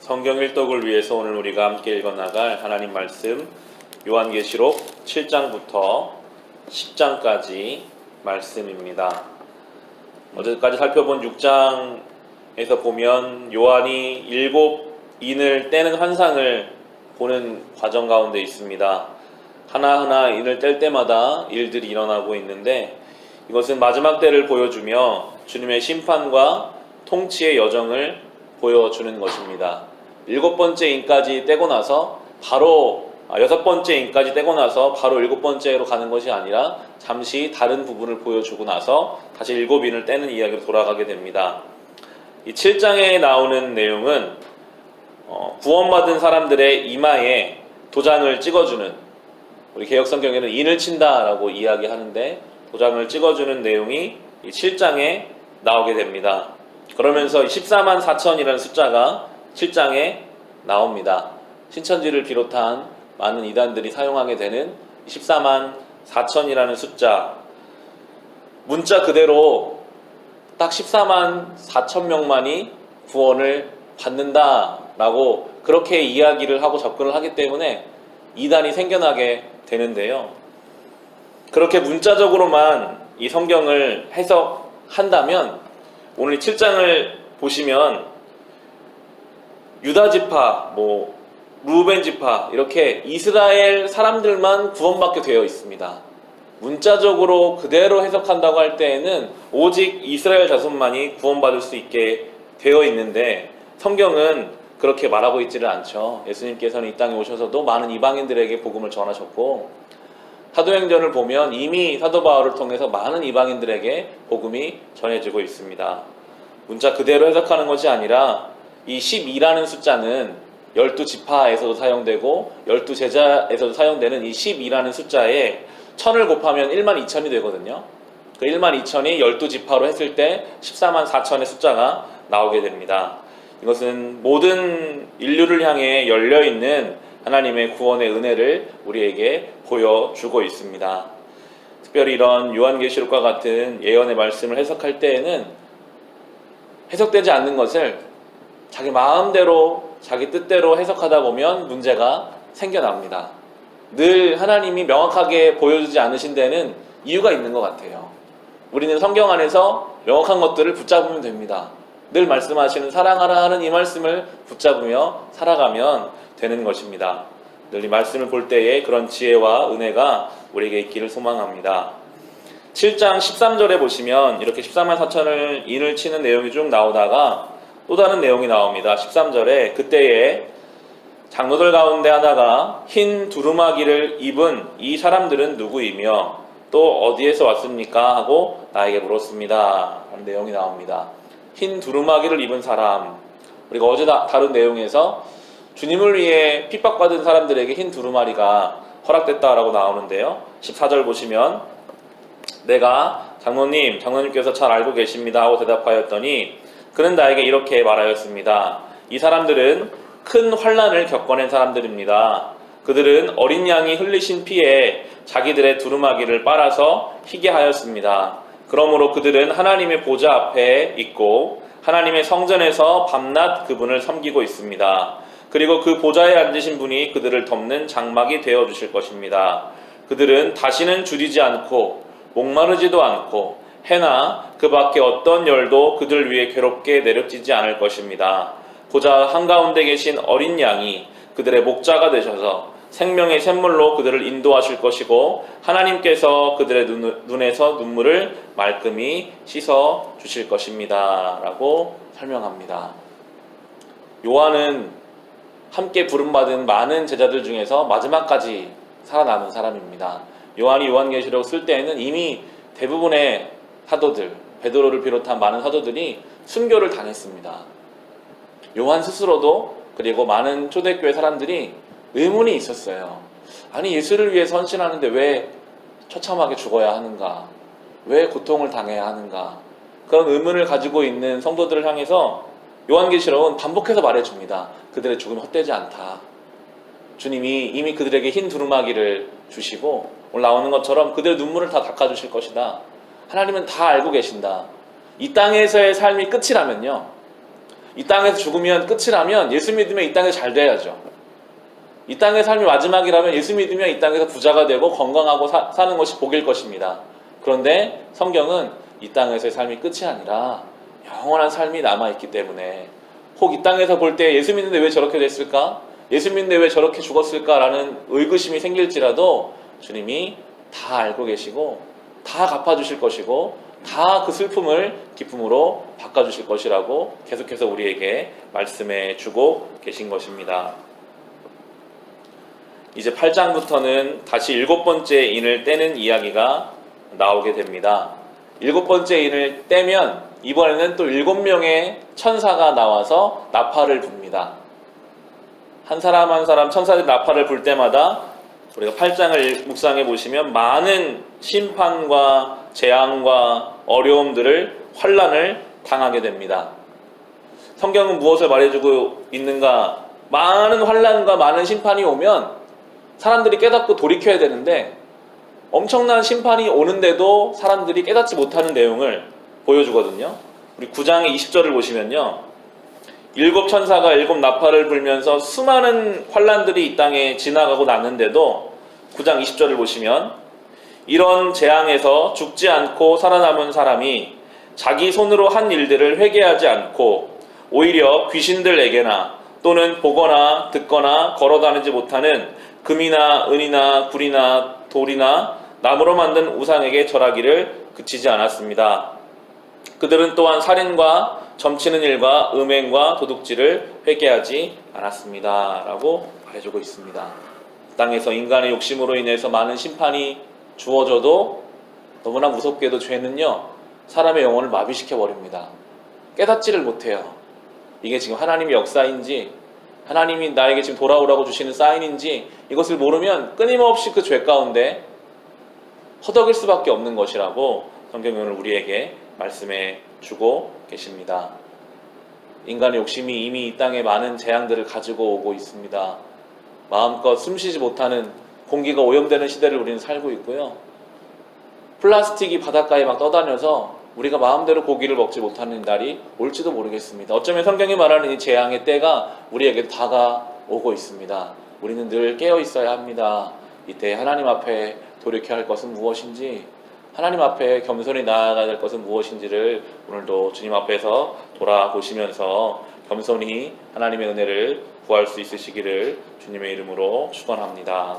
성경 일독을 위해서 오늘 우리가 함께 읽어나갈 하나님 말씀 요한계시록 7장부터 10장까지 말씀입니다. 어제까지 살펴본 6장에서 보면 요한이 7인을 떼는 환상을 보는 과정 가운데 있습니다. 하나하나 인을 뗄 때마다 일들이 일어나고 있는데 이것은 마지막 때를 보여주며 주님의 심판과 통치의 여정을 보여주는 것입니다. 7번째 인까지 떼고 나서 바로 6번째 인까지 떼고 나서 바로 7번째로 가는 것이 아니라 잠시 다른 부분을 보여주고 나서 다시 7인을 떼는 이야기로 돌아가게 됩니다. 이 7장에 나오는 내용은 구원받은 사람들의 이마에 도장을 찍어주는, 우리 개역성경에는 인을 친다라고 이야기하는데 도장을 찍어주는 내용이 이 7장에 나오게 됩니다. 그러면서 14만 4천이라는 숫자가 7장에 나옵니다. 신천지를 비롯한 많은 이단들이 사용하게 되는 14만 4천이라는 숫자, 문자 그대로 딱 14만 4천 명만이 구원을 받는다라고 그렇게 이야기를 하고 접근을 하기 때문에 이단이 생겨나게 되는데요. 그렇게 문자적으로만 이 성경을 해석한다면 오늘 7장을 보시면 유다 지파, 루벤 지파 이렇게 이스라엘 사람들만 구원받게 되어 있습니다. 문자적으로 그대로 해석한다고 할 때에는 오직 이스라엘 자손만이 구원받을 수 있게 되어 있는데 성경은 그렇게 말하고 있지를 않죠. 예수님께서는 이 땅에 오셔서도 많은 이방인들에게 복음을 전하셨고 사도행전을 보면 이미 사도 바울을 통해서 많은 이방인들에게 복음이 전해지고 있습니다. 문자 그대로 해석하는 것이 아니라 이 12라는 숫자는 12지파에서도 사용되고 12제자에서도 사용되는 이 12라는 숫자에 1000을 곱하면 1만 2천이 되거든요. 그 1만 2천이 12지파로 했을 때 14만 4천의 숫자가 나오게 됩니다. 이것은 모든 인류를 향해 열려있는 하나님의 구원의 은혜를 우리에게 보여주고 있습니다. 특별히 이런 요한계시록과 같은 예언의 말씀을 해석할 때에는 해석되지 않는 것을 자기 마음대로 자기 뜻대로 해석하다 보면 문제가 생겨납니다. 늘 하나님이 명확하게 보여주지 않으신 데는 이유가 있는 것 같아요. 우리는 성경 안에서 명확한 것들을 붙잡으면 됩니다. 늘 말씀하시는 사랑하라 하는 이 말씀을 붙잡으며 살아가면 되는 것입니다. 늘 이 말씀을 볼 때에 그런 지혜와 은혜가 우리에게 있기를 소망합니다. 7장 13절에 보시면 이렇게 14만 4천을 인을 치는 내용이 쭉 나오다가 또 다른 내용이 나옵니다. 13절에 그때에 장로들 가운데 하나가 흰 두루마기를 입은 이 사람들은 누구이며 또 어디에서 왔습니까? 하고 나에게 물었습니다. 라는 내용이 나옵니다. 흰 두루마기를 입은 사람, 우리가 어제 다룬 내용에서 주님을 위해 핍박받은 사람들에게 흰 두루마리가 허락됐다라고 나오는데요. 14절 보시면 내가 장로님께서 잘 알고 계십니다 하고 대답하였더니 그는 나에게 이렇게 말하였습니다. 이 사람들은 큰 환난을 겪어낸 사람들입니다. 그들은 어린 양이 흘리신 피에 자기들의 두루마기를 빨아서 희게 하였습니다. 그러므로 그들은 하나님의 보좌 앞에 있고 하나님의 성전에서 밤낮 그분을 섬기고 있습니다. 그리고 그 보좌에 앉으신 분이 그들을 덮는 장막이 되어주실 것입니다. 그들은 다시는 줄이지 않고 목마르지도 않고 해나 그 밖에 어떤 열도 그들 위해 괴롭게 내려지지 않을 것입니다. 보좌 한가운데 계신 어린 양이 그들의 목자가 되셔서 생명의 샘물로 그들을 인도하실 것이고 하나님께서 그들의 눈에서 눈물을 말끔히 씻어 주실 것입니다. 라고 설명합니다. 요한은 함께 부름받은 많은 제자들 중에서 마지막까지 살아남은 사람입니다. 요한이 요한계시록을 쓸 때에는 이미 대부분의 사도들, 베드로를 비롯한 많은 사도들이 순교를 당했습니다. 요한 스스로도 그리고 많은 초대교회 사람들이 의문이 있었어요. 아니 예수를 위해 헌신하는데 왜 처참하게 죽어야 하는가? 왜 고통을 당해야 하는가? 그런 의문을 가지고 있는 성도들을 향해서 요한계시록은 반복해서 말해줍니다. 그들의 죽음이 헛되지 않다. 주님이 이미 그들에게 흰 두루마기를 주시고 오늘 나오는 것처럼 그들의 눈물을 다 닦아주실 것이다. 하나님은 다 알고 계신다. 이 땅에서의 삶이 끝이라면요, 이 땅에서 죽으면 끝이라면 예수 믿으면 이 땅에서 잘 돼야죠. 이 땅의 삶이 마지막이라면 예수 믿으면 이 땅에서 부자가 되고 건강하고 사는 것이 복일 것입니다. 그런데 성경은 이 땅에서의 삶이 끝이 아니라 영원한 삶이 남아있기 때문에 혹 이 땅에서 볼 때 예수 믿는데 왜 저렇게 됐을까? 예수 믿는데 왜 저렇게 죽었을까라는 의구심이 생길지라도 주님이 다 알고 계시고 다 갚아주실 것이고 다 그 슬픔을 기쁨으로 바꿔주실 것이라고 계속해서 우리에게 말씀해 주고 계신 것입니다. 이제 8장부터는 다시 7번째 인을 떼는 이야기가 나오게 됩니다. 7번째 인을 떼면 이번에는 또 7명의 천사가 나와서 나팔을 붑니다. 한 사람 한 사람 천사들이 나팔을 불 때마다 우리가 8장을 묵상해 보시면 많은 심판과 재앙과 어려움들을 환난을 당하게 됩니다. 성경은 무엇을 말해주고 있는가? 많은 환난과 많은 심판이 오면 사람들이 깨닫고 돌이켜야 되는데 엄청난 심판이 오는데도 사람들이 깨닫지 못하는 내용을 보여주거든요. 우리 9장의 20절을 보시면요. 7 천사가 7 나팔을 불면서 수많은 환난들이 이 땅에 지나가고 났는데도 9장 20절을 보시면 이런 재앙에서 죽지 않고 살아남은 사람이 자기 손으로 한 일들을 회개하지 않고 오히려 귀신들에게나 또는 보거나 듣거나 걸어다니지 못하는 금이나 은이나 굴이나 돌이나 나무로 만든 우상에게 절하기를 그치지 않았습니다. 그들은 또한 살인과 점치는 일과 음행과 도둑질을 회개하지 않았습니다. 라고 말해주고 있습니다. 땅에서 인간의 욕심으로 인해서 많은 심판이 주어져도 너무나 무섭게도 죄는요 사람의 영혼을 마비시켜버립니다. 깨닫지를 못해요. 이게 지금 하나님의 역사인지 하나님이 나에게 지금 돌아오라고 주시는 사인인지 이것을 모르면 끊임없이 그 죄 가운데 허덕일 수밖에 없는 것이라고 성경은 오늘 우리에게 말씀해 주고 계십니다. 인간의 욕심이 이미 이 땅에 많은 재앙들을 가지고 오고 있습니다. 마음껏 숨쉬지 못하는 공기가 오염되는 시대를 우리는 살고 있고요. 플라스틱이 바닷가에 막 떠다녀서 우리가 마음대로 고기를 먹지 못하는 날이 올지도 모르겠습니다. 어쩌면 성경이 말하는 이 재앙의 때가 우리에게 다가오고 있습니다. 우리는 늘 깨어 있어야 합니다. 이때 하나님 앞에 돌이켜야 할 것은 무엇인지, 하나님 앞에 겸손히 나아가야 할 것은 무엇인지를 오늘도 주님 앞에서 돌아보시면서 겸손히 하나님의 은혜를 구할 수 있으시기를 주님의 이름으로 축원합니다.